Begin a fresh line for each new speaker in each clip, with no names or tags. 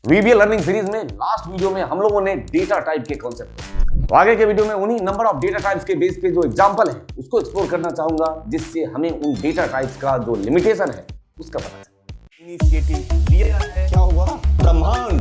VBA learning series में last video में हम लोगों ने डेटा टाइप के कॉन्सेप्ट, तो आगे के वीडियो में उन्हीं नंबर ऑफ डेटा टाइप्स के बेस पे जो एग्जांपल है उसको एक्सप्लोर करना चाहूंगा, जिससे हमें उन डेटा टाइप्स का जो लिमिटेशन है उसका पता चले। इनिशिएटिव लिया है, क्या हुआ? ब्रह्मांड।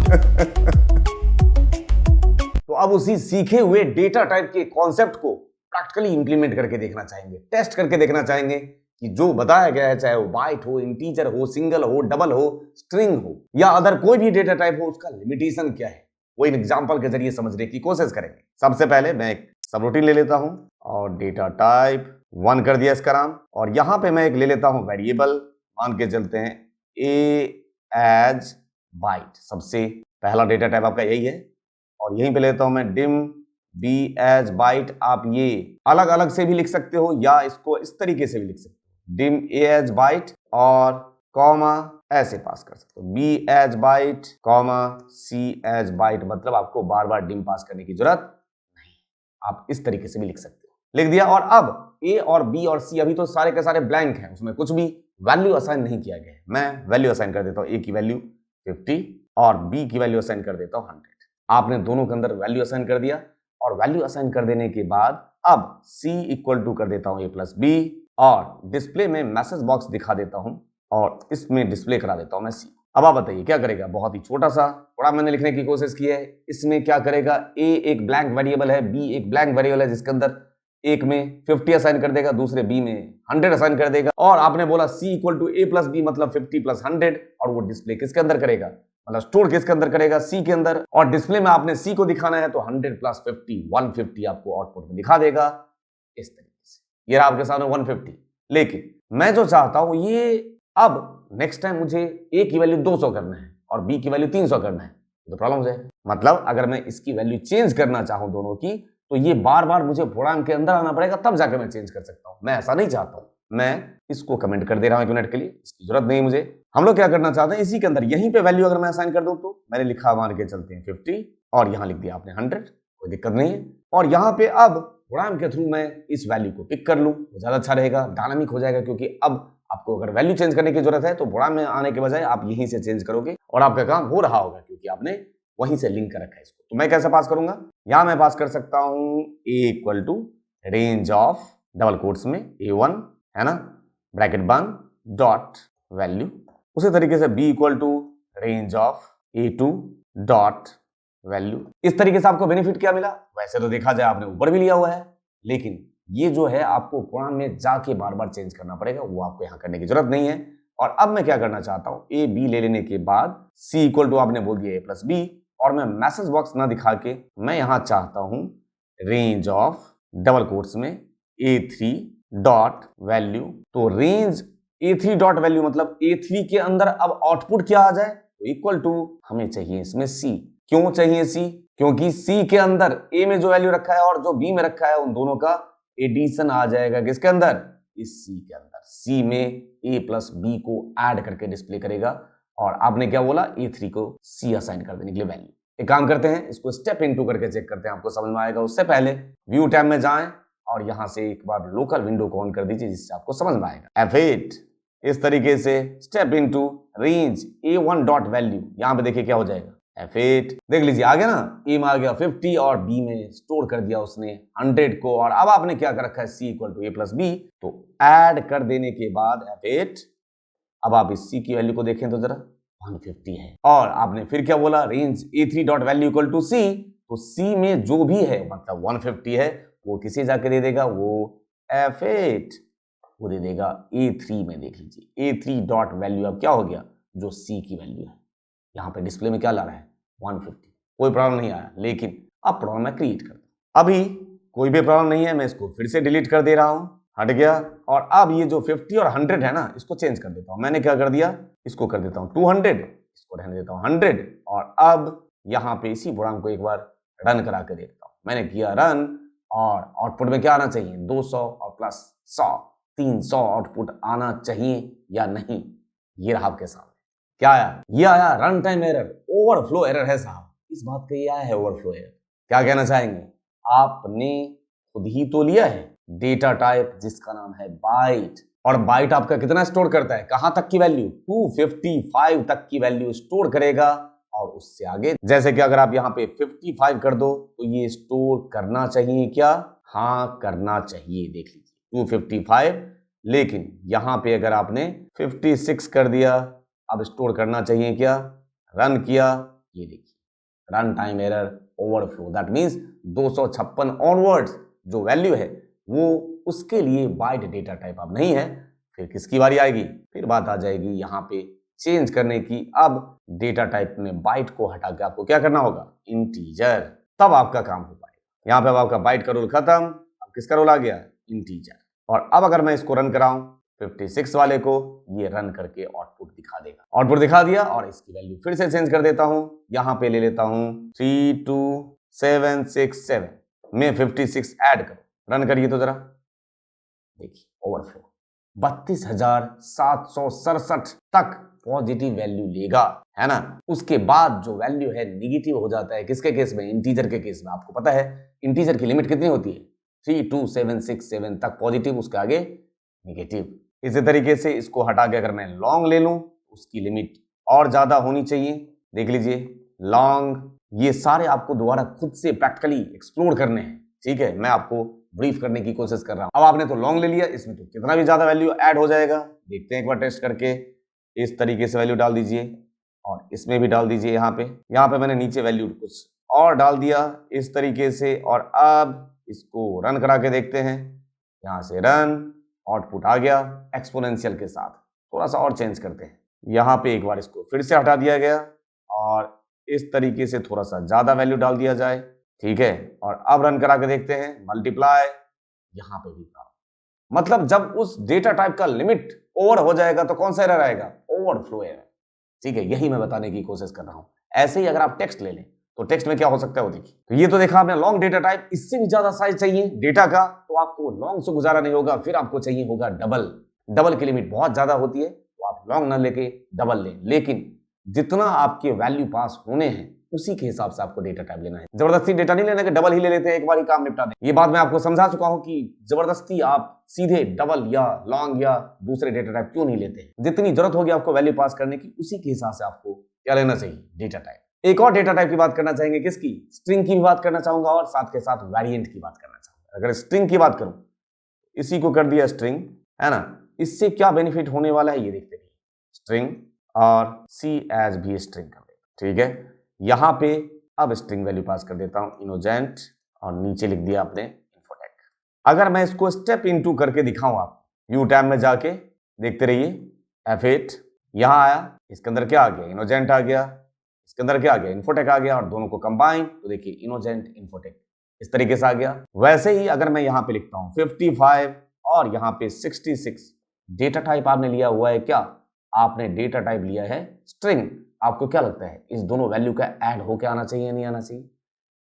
तो अब उसी सीखे हुए डेटा टाइप के कॉन्सेप्ट को प्रैक्टिकली इंप्लीमेंट करके देखना चाहेंगे, टेस्ट करके देखना चाहेंगे कि जो बताया गया है, चाहे वो बाइट हो, इंटीजर हो, सिंगल हो, डबल हो, स्ट्रिंग हो या अदर कोई भी डेटा टाइप हो, उसका लिमिटेशन क्या है, वो इन एग्जांपल के जरिए समझने की कोशिश करेंगे। सबसे पहले मैं एक सबरूटीन ले लेता हूं और डेटा टाइप 1 कर दिया इसका नाम, और यहां पे मैं एक ले लेता हूं वेरिएबल, मान के चलते हैं ए एज बाइट। सबसे पहला डेटा टाइप आपका यही है, और यहीं पे लेता हूं मैं डिम बी एज बाइट। आप ये अलग अलग से भी लिख सकते हो या इसको इस तरीके से भी लिख सकते हो, डिम ए एज बाइट और कॉमा ऐसे पास कर सकते हो, बी एज बाइट कॉमा सी एज बाइट। मतलब आपको बार बार डिम पास करने की जरूरत नहीं, आप इस तरीके से भी लिख सकते हो। लिख दिया, और अब ए और बी और सी अभी तो सारे के सारे ब्लैंक हैं, उसमें कुछ भी वैल्यू असाइन नहीं किया गया है। मैं वैल्यू असाइन कर देता हूं, ए की वैल्यू 50 और बी की वैल्यू असाइन कर देता हूं 100। आपने दोनों के अंदर वैल्यू असाइन कर दिया, और वैल्यू असाइन कर देने के बाद अब सी इक्वल टू कर देता हूं ए प्लस बी, और डिस्प्ले में मैसेज बॉक्स दिखा देता हूं और इसमें डिस्प्ले करा देता हूं मैं सी। अब आप बताइए क्या करेगा? बहुत ही छोटा सा थोड़ा मैंने लिखने की कोशिश की है। इसमें क्या करेगा? ए एक ब्लैंक वेरिएबल है, बी एक ब्लैंक वेरिएबल है, जिसके अंदर एक में 50 असाइन कर देगा, दूसरे बी में 100 असाइन कर देगा, और आपने बोला C equal to A plus B मतलब 50 प्लस 100, और वो डिस्प्ले किसके अंदर करेगा, मतलब स्टोर किसके अंदर करेगा? सी के अंदर। और डिस्प्ले में आपने सी को दिखाना है तो 100 प्लस 50 150 आपको आउटपुट में दिखा देगा इस तरीके से। ये रहा आपके सामने 150। लेकिन मैं जो चाहता हूं ये, अब नेक्स्ट टाइम मुझे ए की वैल्यू 200 करना है और बी की वैल्यू 300 करना है, तो प्रॉब्लम हो जाएगा। मतलब अगर मैं इसकी वैल्यू चेंज करना चाहूं दोनों की, तो ये बार बार मुझे प्रोग्राम के अंदर आना पड़ेगा, तब जाकर मैं चेंज कर सकता हूं। मैं ऐसा नहीं चाहता हूं। मैं इसको कमेंट कर दे रहा हूं 1 मिनट के लिए, इसकी जरूरत नहीं मुझे। हम लोग क्या करना चाहते हैं, इसी के अंदर यहीं पे वैल्यू अगर मैं असाइन कर दूं, तो मैंने लिखा मान के चलते हैं 50 और यहां लिख दिया आपने 100, कोई दिक्कत नहीं है। और यहां पे अब प्रोग्राम के थ्रू मैं इस वैल्यू को पिक कर लूं, वो ज्यादा अच्छा रहेगा, डायनामिक हो जाएगा, क्योंकि अब आपको अगर वैल्यू चेंज करने की जरूरत है तो प्रोग्राम में आने के बजाय आप यहीं से चेंज करोगे और आपका काम हो रहा होगा, क्योंकि आपने वहीं से लिंक कर रखा है इसको। तो मैं कैसे पास करूंगा? यहां मैं पास कर सकता हूं A equal to range of double quotes में A1 है ना, ब्रैकेट बंद, डॉट वैल्यू। उसी तरीके से B equal to range of A2 dot value. इस तरीके से आपको बेनिफिट क्या मिला? वैसे तो देखा जाए आपने ऊपर भी लिया हुआ है, लेकिन ये जो है आपको प्रोग्राम में जाके बार बार चेंज करना पड़ेगा, वो आपको यहां करने की जरूरत नहीं है। और अब मैं क्या करना चाहता हूं, ए बी ले लेने के बाद सी इक्वल टू आपने बोल दिया ए प्लस बी, और मैं मैसेज बॉक्स ना दिखा के मैं यहां चाहता हूं रेंज ऑफ डबल कोट्स में A3 डॉट वैल्यू। तो रेंज A3 डॉट वैल्यू मतलब A3 के अंदर अब आउटपुट क्या आ जाए, तो इक्वल टू हमें चाहिए इसमें C। क्यों चाहिए C? क्योंकि C के अंदर A में जो वैल्यू रखा है और जो B में रखा है, उन दोनों का एडिशन आ जाएगा किसके अंदर? इस C के अंदर। C में A प्लस B को ऐड करके डिस्प्ले करेगा, और आपने क्या बोला, A3 को C असाइन कर देने के लिए वैल्यू। एक काम करते हैं, इसको स्टेप इनटू करके चेक करते हैं, आपको समझ में आएगा। उससे पहले व्यू टैब में जाएं और यहां से एक बार लोकल विंडो को ऑन कर दीजिए, जिससे आपको समझ में आएगा। F8 इस तरीके से step into range A1 dot value, यहां पे देखिए क्या हो जाएगा। F8 देख लीजिए आ गया ना, ए में आ गया 50 और बी में स्टोर कर दिया उसने 100 को, और अब आपने क्या कर रखा है, C equal to A plus B. तो ऐड कर देने के बाद F8, अब आप इस सी की वैल्यू को देखें तो जरा 150 है, और आपने फिर क्या बोला, range A3 dot value equal to C. तो सी में जो भी है मतलब 150 है, वो किसे जाके दे देगा, वो F8 वो दे देगा A3 में। देख लीजिए A3 डॉट वैल्यू अब क्या हो गया, जो सी की वैल्यू है। यहाँ पे डिस्प्ले में क्या ला रहा है, 150। कोई प्रॉब्लम नहीं आया, लेकिन अब प्रॉब्लम मैं क्रिएट करता हूं। अभी कोई भी प्रॉब्लम नहीं है, मैं इसको फिर से डिलीट कर दे रहा हूं, हट गया। और अब ये जो 50 और 100 है ना, इसको चेंज कर देता हूं। मैंने क्या कर दिया, इसको कर देता हूं 200, इसको रहने देता हूं 100, और अब यहाँ पे इसी प्रोग्राम को एक बार रन करा के देखता हूं। मैंने किया रन, और आउटपुट में क्या आना चाहिए, 200 और प्लस 100 300 आउटपुट आना चाहिए या नहीं। ये रहा आपके सामने। क्या आया? ये आया run time error, overflow error है साहब। इस बात का ये आया है ओवरफ्लो एरर। क्या कहना चाहेंगे? आपने खुद ही तो लिया है डेटा टाइप जिसका नाम है बाइट, और बाइट आपका कितना स्टोर करता है, कहां तक की वैल्यू, 255 तक की वैल्यू स्टोर करेगा, और उससे आगे, जैसे कि अगर आप यहाँ पे 55 कर दो तो ये स्टोर करना चाहिए क्या? हाँ, करना चाहिए। देख लीजिए 255, लेकिन यहाँ पे अगर आपने 56 कर दिया, अब स्टोर करना चाहिए क्या? रन किया, ये देखिए run time error overflow, that means 256 onwards जो वैल्यू है वो उसके लिए बाइट डेटा टाइप अब नहीं है। फिर किसकी बारी आएगी? फिर बात आ जाएगी यहाँ पे चेंज करने की। अब डेटा टाइप में बाइट को हटा के आपको क्या करना होगा? इंटीजर, तब आपका काम हो पाएगा। यहाँ पे अब आपका बाइट का रूल खत्म, अब किसका रूल आ गया? इंटीजर। और अब अगर मैं इसको रन कराऊं 56 वाले को, ये रन करके आउटपुट दिखा देगा। आउटपुट दिखा दिया और इसकी वैल्यू फिर से चेंज कर देता हूं। यहां पे ले लेता हूं 32767 में 56 ऐड करो, रन करिए तो जरा देखिए ओवरफ्लो 32,767 तक पॉजिटिव वैल्यू लेगा, है ना। उसके बाद जो वैल्यू है निगेटिव हो जाता है किसके केस में? इंटीजर के केस में। आपको पता है इंटीजर की लिमिट कितनी होती है? 32767 तक पॉजिटिव, उसके आगे निगेटिव। इसी तरीके से इसको हटा के अगर मैं लॉन्ग ले लूं, उसकी लिमिट और ज्यादा होनी चाहिए। देख लीजिए लॉन्ग, ये सारे आपको दोबारा खुद से प्रैक्टिकली एक्सप्लोर करने हैं, ठीक है। मैं आपको ब्रीफ करने की कोशिश कर रहा हूं। अब आपने तो लॉन्ग ले लिया, इसमें तो कितना भी ज्यादा वैल्यू ऐड हो जाएगा। देखते हैं एक बार टेस्ट करके। इस तरीके से वैल्यू डाल दीजिए और इसमें भी डाल दीजिए। यहाँ पे मैंने नीचे वैल्यू कुछ और डाल दिया इस तरीके से। और अब इसको रन करा के देखते हैं। यहाँ से रन, आउटपुट आ गया एक्सपोनेंशियल के साथ। थोड़ा सा और चेंज करते हैं। यहाँ पे एक बार इसको फिर से हटा दिया गया और इस तरीके से थोड़ा सा ज्यादा वैल्यू डाल दिया जाए, ठीक है। और अब रन करा के देखते हैं। मल्टीप्लाई, यहाँ पे भी मतलब जब उस डेटा टाइप का लिमिट ओवर हो जाएगा तो कौन सा एरर आएगा? ओवरफ्लो एरर, ठीक है। यही मैं बताने की कोशिश कर रहा हूं। ऐसे ही अगर आप टेक्स्ट ले लें तो टेक्स्ट में क्या हो सकता है वो देखिए। तो ये तो देखा आपने लॉन्ग डेटा टाइप, इससे भी ज्यादा साइज चाहिए डेटा का तो आपको लॉन्ग से गुजारा नहीं होगा, फिर आपको चाहिए होगा डबल। डबल की लिमिट बहुत ज्यादा होती है तो आप लॉन्ग ना लेके डबल लें, लेकिन जितना आपके वैल्यू पास होने हैं उसी के हिसाब से आपको डेटा टाइप लेना है। जबरदस्ती डेटा नहीं लेना कि डबल ही ले लेते हैं, एक बार ही काम निपटा दें। ये बात मैं आपको समझा चुका हूं कि जबरदस्ती आप सीधे डबल या लॉन्ग या दूसरे डेटा टाइप क्यों नहीं लेते। जितनी जरूरत होगी आपको वैल्यू पास करने की, उसी के हिसाब से आपको क्या लेना चाहिए? Data type. एक और डेटा टाइप की बात करना चाहेंगे, किसकी? स्ट्रिंग की भी बात करना चाहूंगा और साथ के साथ वेरिएंट की बात करना चाहूंगा। अगर स्ट्रिंग की बात करूं, इसी को कर दिया स्ट्रिंग, है ना। इससे क्या बेनिफिट होने वाला है ये देखते रहिए। स्ट्रिंग और सी एज भी स्ट्रिंग कर देता, ठीक है। यहां पे अब स्ट्रिंग वैल्यू पास कर देता हूं इनोजेंट और नीचे लिख दिया आपने इन्फोटेक। अगर मैं इसको स्टेप इनटू करके दिखाऊं, आप व्यू टैब में जाके देखते रहिए। F8 यहां आया, इसके अंदर क्या आ गया? इनोजेंट आ गया। इसके अंदर क्या आ गया? इन्फोटेक आ गया। और दोनों को कंबाइन तो देखिए इनोजेंट इन्फोटेक इस तरीके से आ गया। वैसे ही अगर मैं यहां पे लिखता हूं 55 और यहां पे 66, डेटा टाइप आपने लिया हुआ है क्या? आपने डेटा टाइप लिया है स्ट्रिंग। आपको क्या लगता है इस दोनों वैल्यू का ऐड होके आना चाहिए या नहीं आना चाहिए?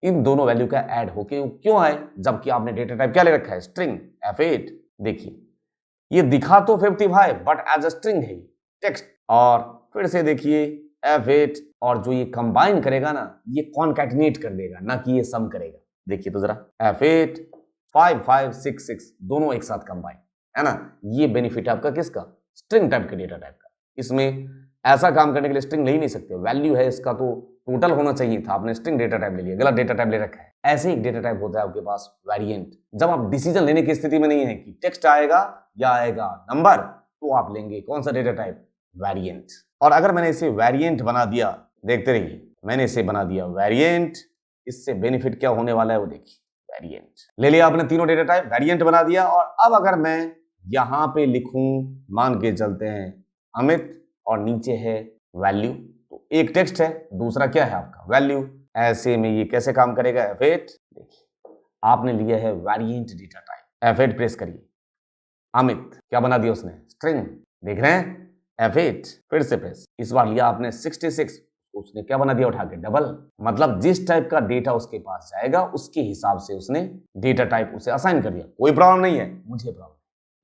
इन दोनों वैल्यू का ऐड होके क्यों आए, जबकि आपने डेटा टाइप क्या ले रखा है? String F8। देखिए ये दिखा तो 55 बट एज अ स्ट्रिंग है टेक्स्ट। और फिर से देखिए F8 और जो ये कंबाइन करेगा ना, ये कॉन्कैटिनेट कर देगा, ना कि ये सम करेगा। देखिए तो जरा F8 5566 दोनों एक साथ कंबाइन, है ना। ये बेनिफिट आपका किसका? स्ट्रिंग टाइप के डेटा टाइप का। इसमें ऐसा काम करने के लिए स्ट्रिंग ले ही नहीं सकते, वैल्यू है इसका तो टोटल होना चाहिए था। आपने स्ट्रिंग डेटा टाइप ले लिया, गलत डेटा टाइप ले रखा है। ऐसे एक डेटा टाइप होता है आपके पास वेरिएंट। जब आप डिसीजन लेने की स्थिति में नहीं है कि टेक्स्ट आएगा या आएगा नंबर, तो आप लेंगे कौन सा डेटा टाइप? वेरिएंट। और अगर मैंने इसे वेरिएंट बना दिया, देखते रहिए, मैंने इसे बना दिया वेरिएंट। इससे बेनिफिट क्या होने वाला है वो देखिए। वेरिएंट ले लिया आपने, तीनों डेटा टाइप वेरिएंट बना दिया। और अब अगर मैं यहां पे लिखूं, मान के चलते हैं अमित और नीचे है वैल्यू, तो एक टेक्स्ट है, दूसरा क्या है आपका? वैल्यू। ऐसे में ये कैसे काम करेगा? F8 देखिए आपने लिया है variant data type. F8 press करिए, अमित क्या बना दिया उसने? स्ट्रिंग। देख रहे हैं F8 फिर से प्रेस, इस बार लिया आपने 66, उसने क्या बना दिया उठा के? डबल। मतलब जिस टाइप का डेटा उसके पास जाएगा उसके हिसाब से उसने डेटा टाइप उसे असाइन कर दिया। कोई प्रॉब्लम नहीं है, मुझे प्रॉब्लम।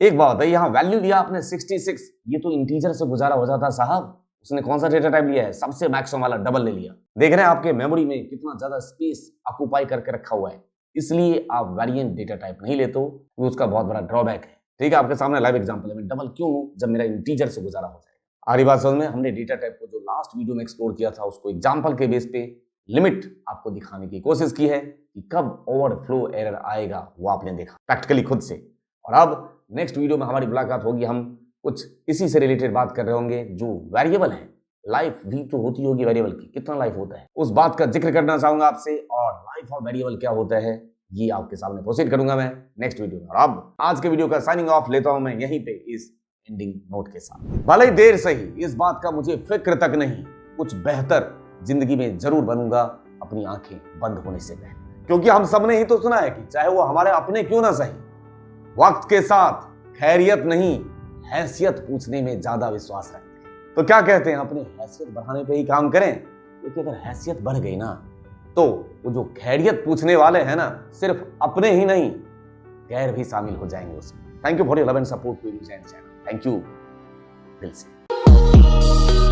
एक बात बताइए, यहाँ वैल्यू लिया आपने 66, ये तो इंटीजर से गुजारा हो जाता साहब। उसने कौन सा डेटा टाइप लिया है? सबसे मैक्सिमम वाला, डबल ले लिया। देख रहे हैं आपके मेमोरी में कितना ज्यादा स्पेस ऑक्यूपाई करके रखा हुआ है। इसलिए आप वेरिएंट डेटा टाइप नहीं लेते हो, उसका बहुत बड़ा ड्रॉबैक है। ठीक है, आपके सामने लाइव एग्जांपल है। मैं डबल क्यों लूं जब मेरा इंटीजर से गुजारा हो जाए। आ रही बात समझ में? हमने डेटा टाइप को जो लास्ट वीडियो में एक्सप्लोर किया था उसको एग्जाम्पल के बेस पे लिमिट आपको दिखाने की कोशिश की है कि कब ओवरफ्लो एरर आएगा, वो आपने देखा प्रैक्टिकली खुद से। और अब नेक्स्ट वीडियो में हमारी मुलाकात होगी, हम कुछ इसी से रिलेटेड बात कर रहे होंगे जो वेरिएबल है। लाइफ भी तो होती होगी वेरिएबल की, कितना लाइफ होता है उस बात का जिक्र करना चाहूंगा आपसे, और लाइफ और वेरिएबल क्या होता है ये आपके सामने प्रोसीड करूंगा मैं नेक्स्ट वीडियो में। और अब आज के वीडियो का साइनिंग ऑफ लेता हूं मैं यहीं पे इस एंडिंग नोट के साथ। भले ही देर सही, इस बात का मुझे फिक्र तक नहीं, कुछ बेहतर जिंदगी में जरूर बनूंगा अपनी आंखें बंद होने से पहले। क्योंकि हम सबने ही तो सुना है कि चाहे वो हमारे अपने क्यों ना सही, वक्त के साथ खैरियत नहीं हैसियत पूछने में ज्यादा विश्वास रखते हैं। तो क्या कहते हैं, अपनी हैसियत बढ़ाने पे ही काम करें, क्योंकि अगर हैसियत बढ़ गई ना तो वो जो खैरियत पूछने वाले हैं ना, सिर्फ अपने ही नहीं गैर भी शामिल हो जाएंगे उसमें। Thank you for your love and support to news and channel. Thank you दिल से।